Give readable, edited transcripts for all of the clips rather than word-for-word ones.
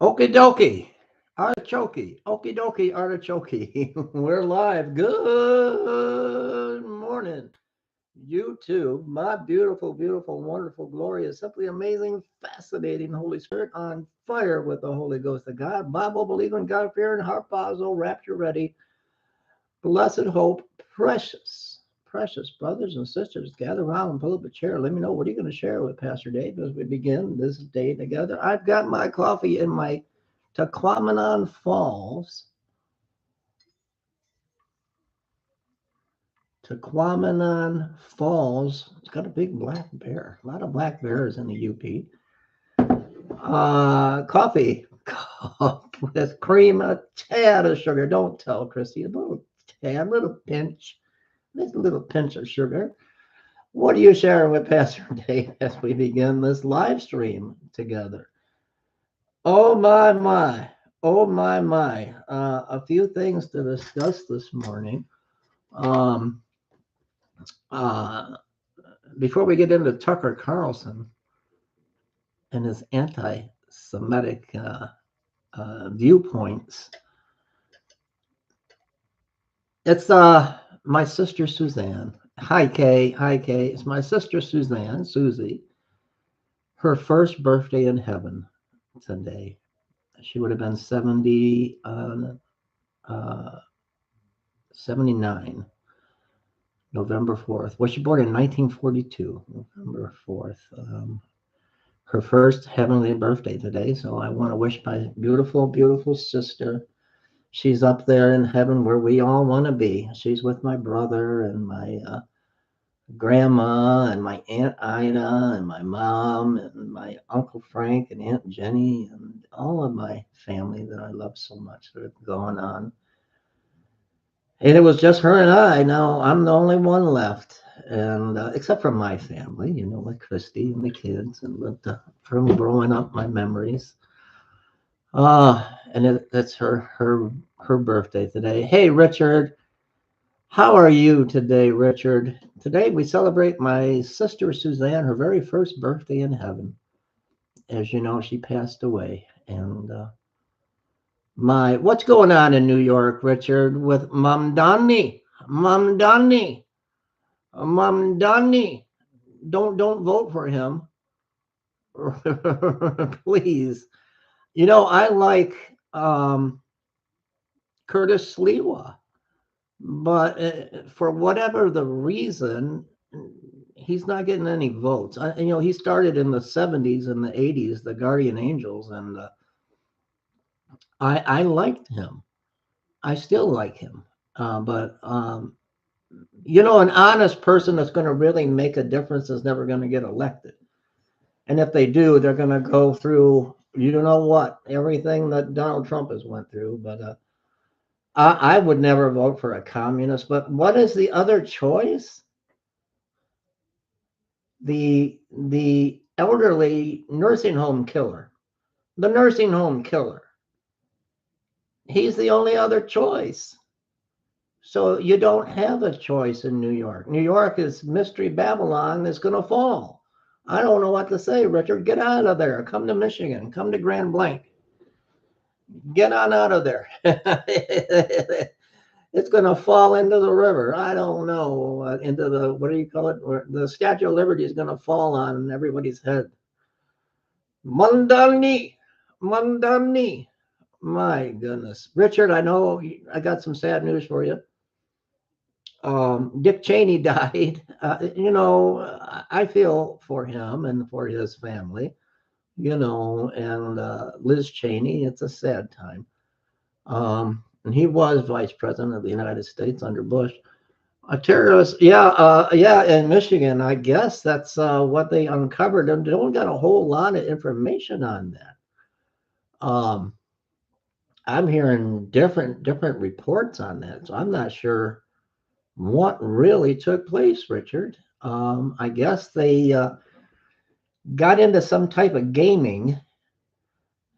Okie dokie. Artichoke. Okie dokie artichoke. We're live. Good morning. YouTube, my beautiful, beautiful, wonderful, glorious, simply amazing, fascinating Holy Spirit on fire with the Holy Ghost of God. Bible believing, God fearing, harpazo, rapture ready, blessed hope, precious, precious brothers and sisters. Gather around and pull up a chair. Let me know what are you going to share with Pastor Dave as we begin this day together. I've got my coffee in my Taquamenon Falls. Taquamenon Falls. It's got a big black bear. A lot of black bears in the UP. Coffee with cream, a tad of sugar. Don't tell Christy. A little tad, a little pinch. Just a little pinch of sugar. What are you sharing with Pastor Dave as we begin this live stream together? Oh my my. Oh my my. A few things to discuss this morning. Um, uh, Before we get into Tucker Carlson and his anti-Semitic viewpoints, it's my sister Suzanne. Hi Kay, hi Kay. It's my sister Suzanne, Susie. Her first birthday in heaven today. She would have been 79, November 4th. Was she born in 1942, November 4th? Her first heavenly birthday today. So I want to wish my beautiful, beautiful sister. She's up there in heaven where we all want to be. She's with my brother and my grandma and my Aunt Ida and my mom and my Uncle Frank and Aunt Jenny and all of my family that I love so much that are going on. And it was just her and I. Now I'm the only one left, and except for my family, like Christy and the kids, and from growing up, my memories. And it's her birthday today. Hey, Richard, how are you today, Richard? Today we celebrate my sister Suzanne, her very first birthday in heaven. As you know, she passed away, and my what's going on in New York, Richard, with Mamdani, Mamdani. Don't vote for him, please. I like Curtis Sliwa, but for whatever the reason, he's not getting any votes. He started in the 70s and the 80s, the Guardian Angels, and I liked him. I still like him. But an honest person that's going to really make a difference is never going to get elected. And if they do, they're going to go through, everything that Donald Trump has went through. But I would never vote for a communist. But what is the other choice? The elderly nursing home killer. The nursing home killer. He's the only other choice. So you don't have a choice in New York. New York is Mystery Babylon that's going to fall. I don't know what to say, Richard. Get out of there. Come to Michigan. Come to Grand Blanc. Get on out of there. It's going to fall into the river. I don't know. Into the, what do you call it? The Statue of Liberty is going to fall on everybody's head. Mandani. Mandani. My goodness. Richard, I know I got some sad news for you. Dick Cheney died. I feel for him and for his family, and Liz Cheney, it's a sad time. And he was vice president of the United States under Bush. A terrorist, yeah, in Michigan, I guess that's what they uncovered. And they don't got a whole lot of information on that. I'm hearing different reports on that, so I'm not sure what really took place, Richard. I guess they got into some type of gaming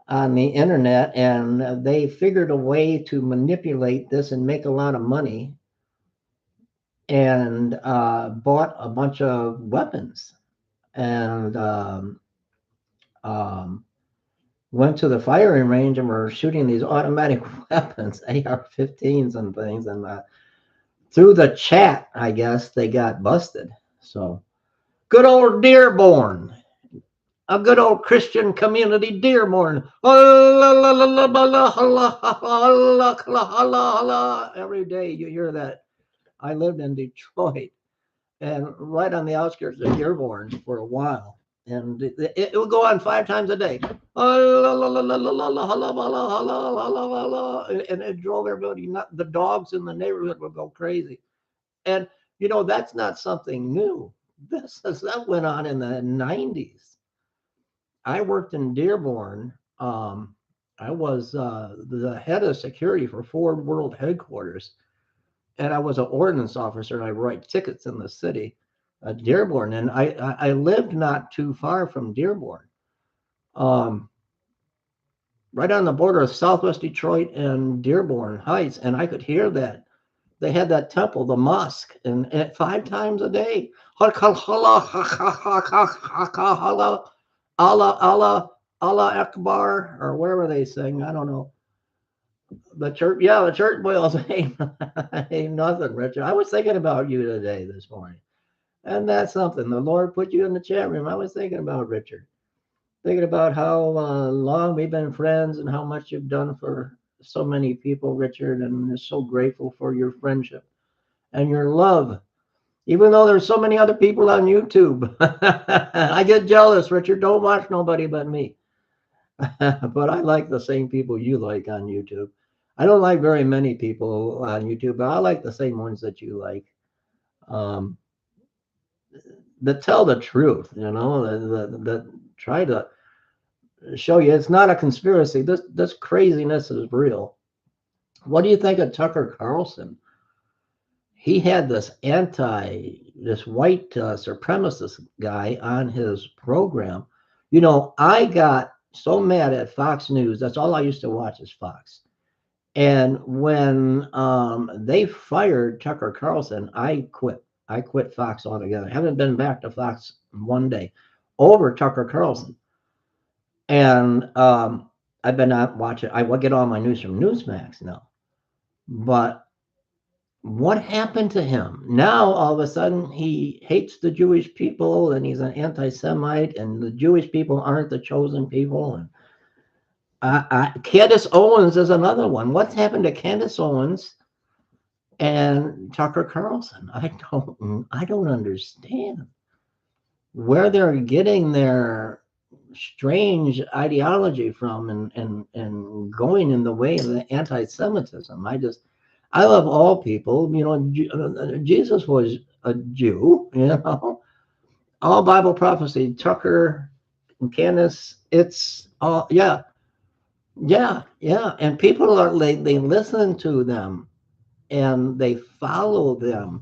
on the internet and they figured a way to manipulate this and make a lot of money and bought a bunch of weapons. And um, went to the firing range and were shooting these automatic weapons, AR-15s and things. And through the chat, I guess they got busted. So good old Dearborn, a good old Christian community, Dearborn. Every day you hear that. I lived in Detroit and right on the outskirts of Dearborn for a while. And it would go on 5 times a day. And it drove everybody nuts. The dogs in the neighborhood would go crazy. And, that's not something new. That went on in the 90s. I worked in Dearborn. I was the head of security for Ford World Headquarters, and I was an ordnance officer, and I write tickets in the city, Dearborn, and I lived not too far from Dearborn, um, right on the border of Southwest Detroit and Dearborn Heights, and I could hear that. They had that temple, the mosque, and 5 times a day. Allah, Allah, Allah Akbar, or wherever they sing. I don't know. The church bells ain't nothing, Richard. I was thinking about you today, this morning. And that's something. The Lord put you in the chat room. I was thinking about Richard, thinking about how long we've been friends and how much you've done for so many people, Richard, and I'm so grateful for your friendship and your love. Even though there's so many other people on YouTube, I get jealous, Richard. Don't watch nobody but me. But I like the same people you like on YouTube. I don't like very many people on YouTube, but I like the same ones that you like. Um, that tell the truth, that try to show you it's not a conspiracy. This craziness is real. What do you think of Tucker Carlson? He had this white supremacist guy on his program. I got so mad at Fox News. That's all I used to watch is Fox. And when they fired Tucker Carlson, I quit. I quit Fox altogether. I haven't been back to Fox one day over Tucker Carlson. And I've been not watching. I get all my news from Newsmax now. But what happened to him? Now all of a sudden he hates the Jewish people and he's an anti-Semite, and the Jewish people aren't the chosen people. And Candace Owens is another one. What's happened to Candace Owens and Tucker Carlson? I don't understand where they're getting their strange ideology from and going in the way of the anti-Semitism. I love all people. Jesus was a Jew. All Bible prophecy. Tucker and Candace. It's all yeah. And people they listen to them and they follow them.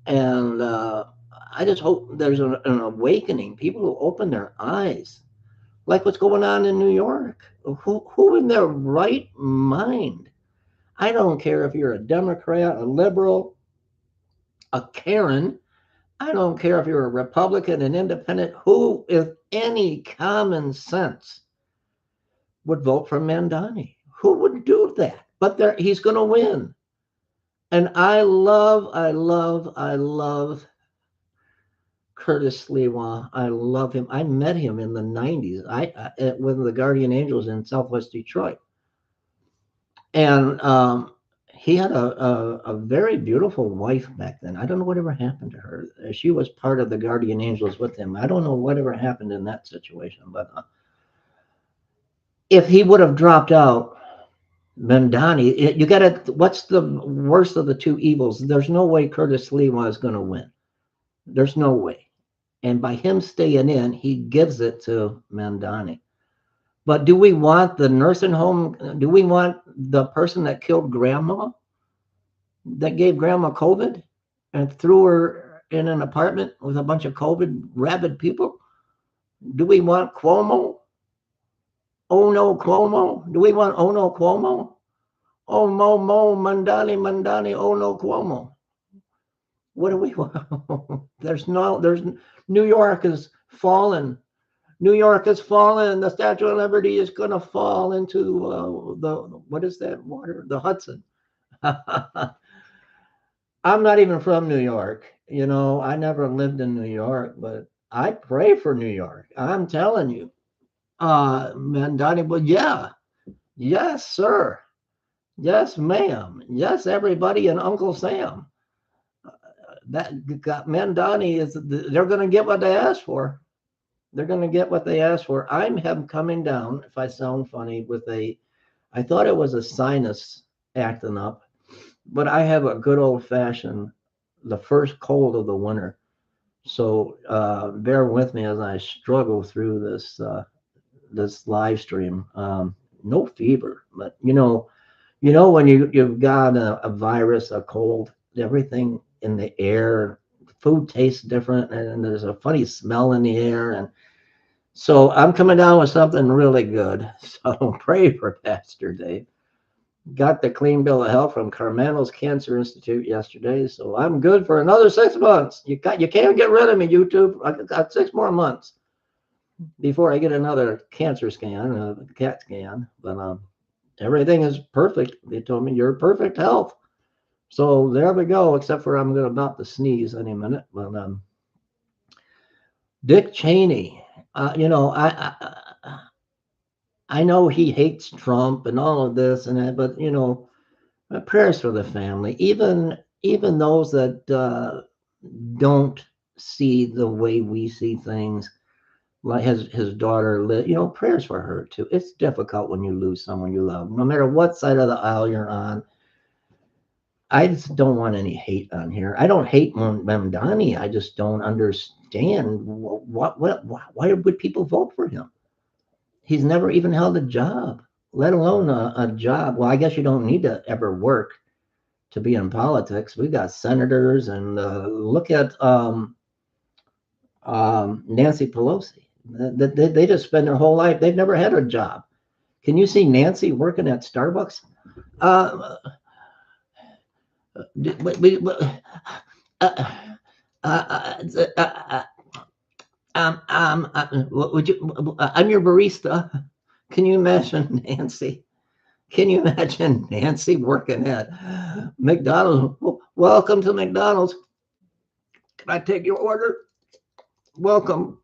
And I just hope there's an awakening. People who open their eyes, like what's going on in New York. Who in their right mind? I don't care if you're a Democrat, a liberal, a Karen. I don't care if you're a Republican, an independent. Who, with any common sense, would vote for Mandani? Who would do that? But he's going to win. And I love Curtis Lewa. I love him. I met him in the 90s with the Guardian Angels in Southwest Detroit. And he had a very beautiful wife back then. I don't know whatever happened to her. She was part of the Guardian Angels with him. I don't know whatever happened in that situation. But if he would have dropped out, Mandani, you got to, what's the worst of the two evils? There's no way Curtis Lewa is going to win. There's no way. And by him staying in, he gives it to Mandani. But do we want the nursing home? Do we want the person that killed grandma, that gave grandma COVID and threw her in an apartment with a bunch of COVID rabid people? Do we want Cuomo? Oh no, Cuomo. Do we want oh no, Cuomo? Oh mo Mandani, oh no, Cuomo. What do we want? There's New York is fallen. New York is falling. The Statue of Liberty is going to fall into the what is that water? The Hudson. I'm not even from New York. You know, I never lived in New York, but I pray for New York. I'm telling you. Man, Donnie, well, yeah. Yes, sir. Yes, ma'am. Yes, everybody and Uncle Sam. That got Mandani is they're going to get what they asked for. They're going to get what they asked for. I'm have coming down. If I sound funny, with a, I thought it was a sinus acting up, but I have a good old fashioned, the first cold of the winter. So bear with me as I struggle through this live stream. No fever, but when you've got a virus, a cold, everything in the air, food tastes different, and there's a funny smell in the air, and so I'm coming down with something really good. So pray for Pastor Dave. Got the clean bill of health from Carmano's Cancer Institute yesterday, so I'm good for another 6 months. You can't get rid of me, YouTube. I got 6 more months before I get another cancer scan, a CAT scan. But everything is perfect. They told me you're perfect health. So there we go. Except for I'm about to sneeze any minute. But Dick Cheney, I know he hates Trump and all of this and that, but prayers for the family. Even those that don't see the way we see things, like his daughter, prayers for her too. It's difficult when you lose someone you love, no matter what side of the aisle you're on. I just don't want any hate on here. I don't hate Mamdani. I just don't understand why would people vote for him? He's never even held a job, let alone a job. Well, I guess you don't need to ever work to be in politics. We've got senators, and look at Nancy Pelosi. They just spend their whole life. They've never had a job. Can you see Nancy working at Starbucks? Uh, uh, would you? I'm your barista. Can you imagine Nancy? Can you imagine Nancy working at McDonald's? Welcome to McDonald's. Can I take your order? Welcome.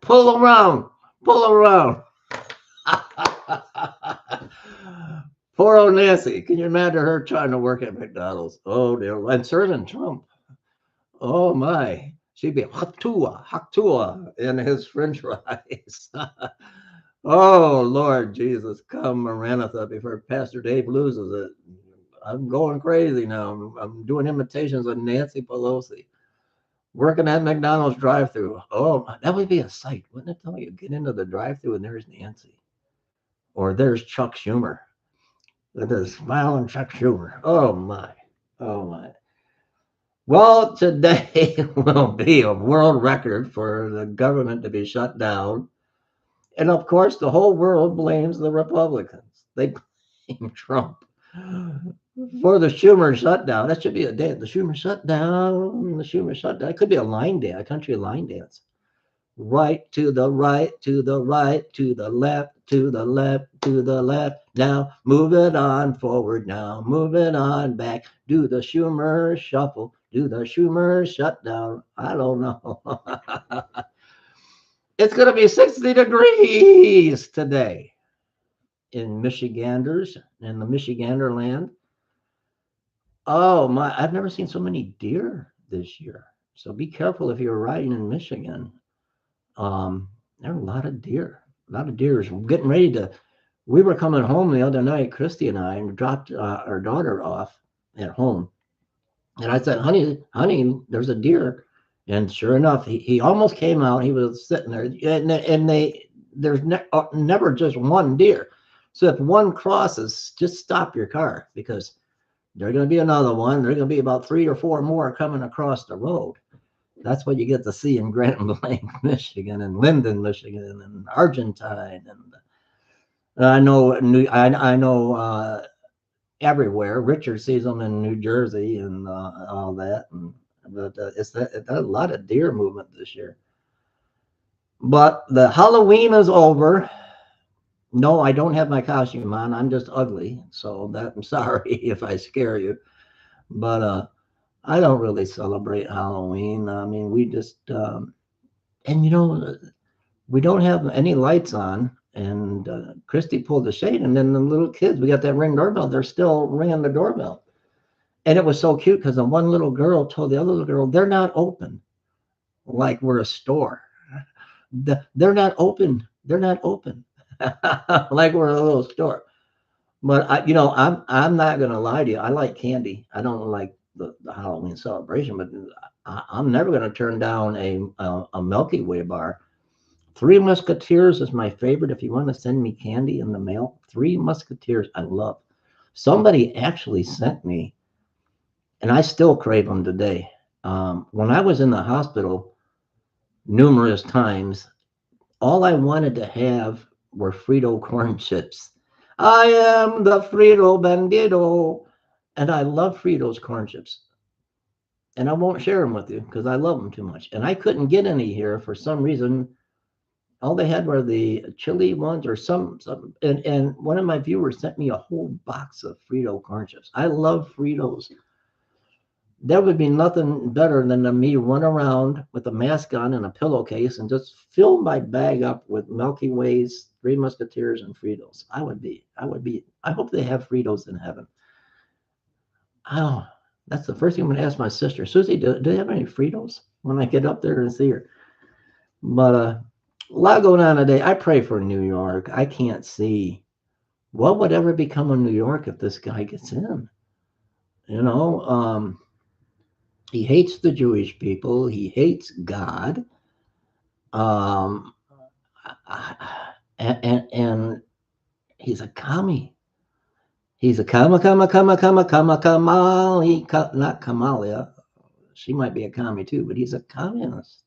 Pull around. Pull around. Poor old Nancy. Can you imagine her trying to work at McDonald's? Oh, dear. And serving Trump. Oh, my. She'd be haktua in his french fries. Oh, Lord Jesus, come Maranatha before Pastor Dave loses it. I'm going crazy now. I'm doing imitations of Nancy Pelosi. Working at McDonald's drive-through. Oh, that would be a sight, wouldn't it? Tell you get into the drive-through and there's Nancy, or there's Chuck Schumer with his smiling Chuck Schumer. Oh my, oh my. Well, today will be a world record for the government to be shut down, and of course, the whole world blames the Republicans. They blame Trump for the Schumer shutdown. That should be a day. The Schumer shutdown. The Schumer shutdown. It could be a line dance, a country line dance. Right to the right, to the right, to the left, to the left, to the left. Now move it on forward. Now move it on back. Do the Schumer shuffle. Do the Schumer shutdown. I don't know. It's going to be 60 degrees today in Michiganders, in the Michigander land. Oh my, I've never seen so many deer this year. So be careful if you're riding in Michigan. There are a lot of deer. A lot of deer. We're getting ready to. We were coming home the other night, Christy and I, and dropped our daughter off at home. And I said, honey, there's a deer. And sure enough, he almost came out. He was sitting there, and there's never just one deer. So if one crosses, just stop your car, because there's going to be another one. There's going to be about 3 or 4 more coming across the road. That's what you get to see in Grand Blanc, Michigan, and Linden, Michigan, and Argentine, and I know everywhere. Richard sees them in New Jersey and all that, but it's a lot of deer movement this year. But the Halloween is over. No, I don't have my costume on. I'm just ugly. So that I'm sorry if I scare you. But I don't really celebrate Halloween. I mean, we just and we don't have any lights on. And Christy pulled the shade, and then the little kids, we got that ring doorbell. They're still ringing the doorbell, and it was so cute because the one little girl told the other little girl, "They're not open, like we're a store. They're not open. They're not open, like we're a little store." But I'm not gonna lie to you. I like candy. I don't like the Halloween celebration, but I'm never gonna turn down a Milky Way bar. Three Musketeers is my favorite. If you want to send me candy in the mail, Three Musketeers I love. Somebody actually sent me, and I still crave them today. When I was in the hospital numerous times, all I wanted to have were Frito corn chips. I am the Frito Bandito. And I love Fritos corn chips. And I won't share them with you because I love them too much. And I couldn't get any here for some reason. All they had were the chili ones or some and one of my viewers sent me a whole box of Frito corn chips. I love Fritos. There would be nothing better than me run around with a mask on and a pillowcase and just fill my bag up with Milky Ways, Three Musketeers, and Fritos. I hope they have Fritos in heaven. Oh, that's the first thing I'm going to ask my sister. Susie, do they have any Fritos when I get up there and see her? But a lot going on today. I pray for New York. I can't see what would ever become of New York if this guy gets in. You know, he hates the Jewish people. He hates God. Um, and he's a commie. He's a Kamali, not Kamalia. She might be a commie too, but he's a communist.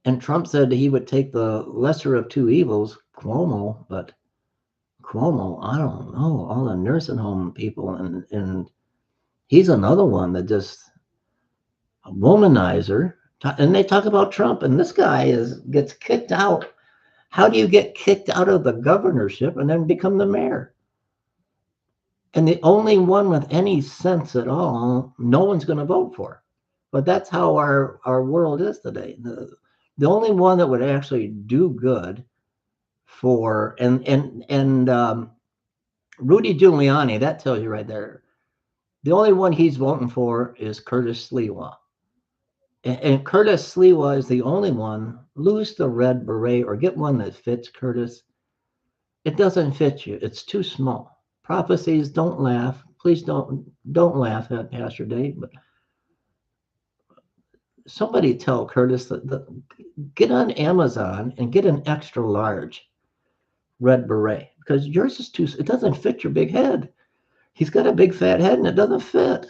And Trump said he would take the lesser of two evils, Cuomo, but Cuomo, I don't know, all the nursing home people, and he's another one that just a womanizer. And they talk about Trump, and this guy gets kicked out. How do you get kicked out of the governorship and then become the mayor? And the only one with any sense at all, no one's going to vote for. But that's how our world is today. The only one that would actually do good for and Rudy Giuliani, that tells you right there. The only one he's voting for is Curtis Sliwa. And Curtis Sliwa is the only one. Lose the red beret or get one that fits Curtis. It doesn't fit you. It's too small. Prophecies, don't laugh. Please don't laugh at Pastor Dave. But somebody tell Curtis that get on Amazon and get an extra large red beret because yours is too. It doesn't fit your big head. He's got a big fat head and it doesn't fit.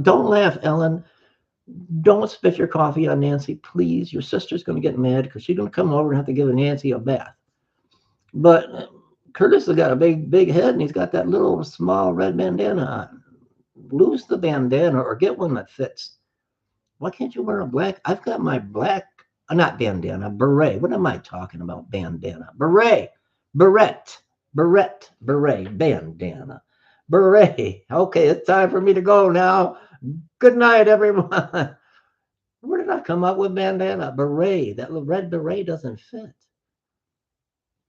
Don't laugh, Ellen. Don't spit your coffee on Nancy, please. Your sister's going to get mad because she's going to come over and have to give Nancy a bath. But Curtis has got a big head and he's got that little small red bandana on. Lose the bandana or get one that fits. Why can't you wear a black? I've got my black, not bandana, beret. What am I talking about? Bandana, beret, beret, bandana, beret. Okay, it's time for me to go now. Good night, everyone. Where did I come up with bandana? Beret. That little red beret doesn't fit.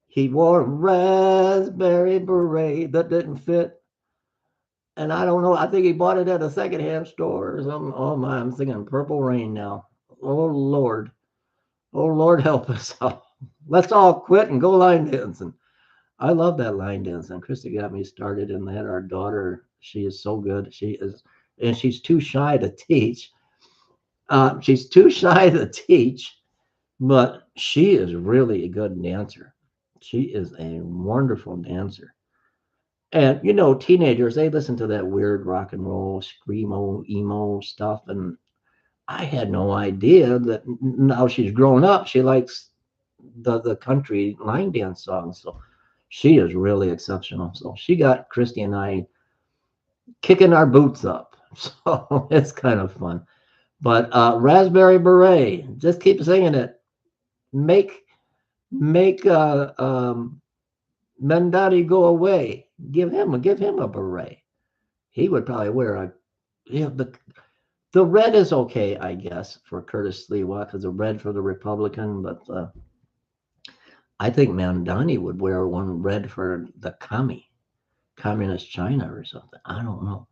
He wore a raspberry beret that didn't fit. And I don't know. I think he bought it at a secondhand store or something. Oh my, I'm thinking Purple Rain now. Oh Lord. Oh Lord, help us all. Let's all quit and go line dancing. I love that line dancing. Christy got me started and had our daughter. She is so good. She is, and she's too shy to teach. She's too shy to teach, but she is really a good dancer. She is a wonderful dancer. And teenagers, they listen to that weird rock and roll, screamo, emo stuff. And I had no idea that now she's grown up, she likes the country line dance songs. So she is really exceptional. So she got Christy and I kicking our boots up. So it's kind of fun. But Raspberry Beret, just keep singing it. make make Mendati go away. Give him a beret. He would probably wear a yeah. The red is okay, I guess, for Curtis Sliwa because the red for the Republican, but I think Mandani would wear one red for the communist China or something. I don't know.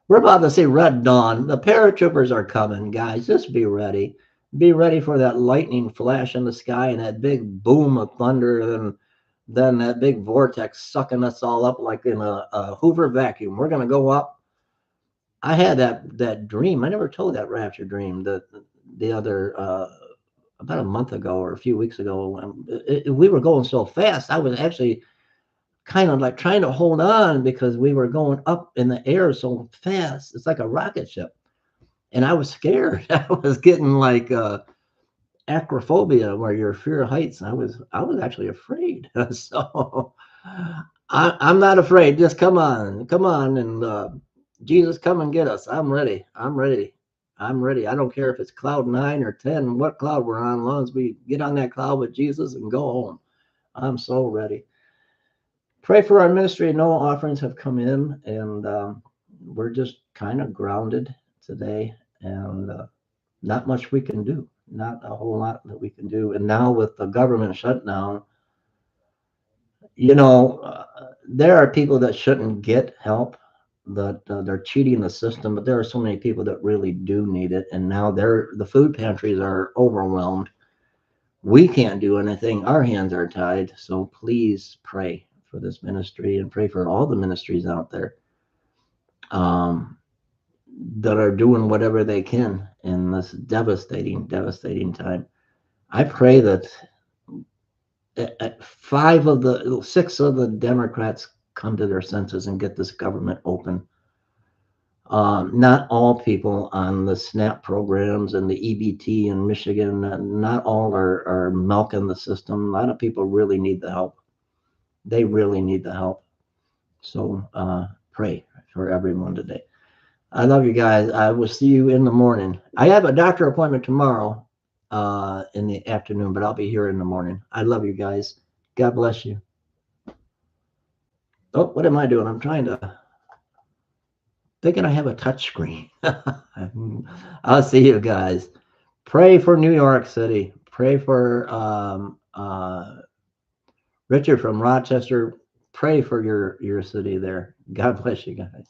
We're about to see Red Dawn. The paratroopers are coming, guys. Just be ready. Be ready for that lightning flash in the sky and that big boom of thunder, and then that big vortex sucking us all up like in a Hoover vacuum. We're gonna go up. I had that dream. I never told that rapture dream. The other about a month ago or a few weeks ago, we were going so fast. I was actually kind of like trying to hold on because we were going up in the air so fast. It's like a rocket ship. And I was scared. I was getting like acrophobia, where you're fear of heights. I was actually afraid. So I'm not afraid. Just come on, and Jesus, come and get us. I'm ready. I'm ready. I'm ready. I don't care if it's cloud 9 or 10, what cloud we're on, as long as we get on that cloud with Jesus and go home. I'm so ready. Pray for our ministry. No offerings have come in, and we're just kind of grounded today, and not much we can do. Not a whole lot that we can do. And now with the government shutdown, there are people that shouldn't get help, that they're cheating the system, but there are so many people that really do need it. And now the food pantries are overwhelmed. We can't do anything. Our hands are tied. So please pray for this ministry and pray for all the ministries out there um, that are doing whatever they can in this devastating, devastating time. I pray that six of the Democrats come to their senses and get this government open. Not all people on the SNAP programs and the EBT in Michigan, not all are milking the system. A lot of people really need the help. They really need the help. So pray for everyone today. I love you guys. I will see you in the morning. I have a doctor appointment tomorrow in the afternoon, but I'll be here in the morning. I love you guys. God bless you. Oh, what am I doing? I'm trying to thinking I have a touch screen. I'll see you guys. Pray for New York City. Pray for Richard from Rochester. Pray for your city there. God bless you guys.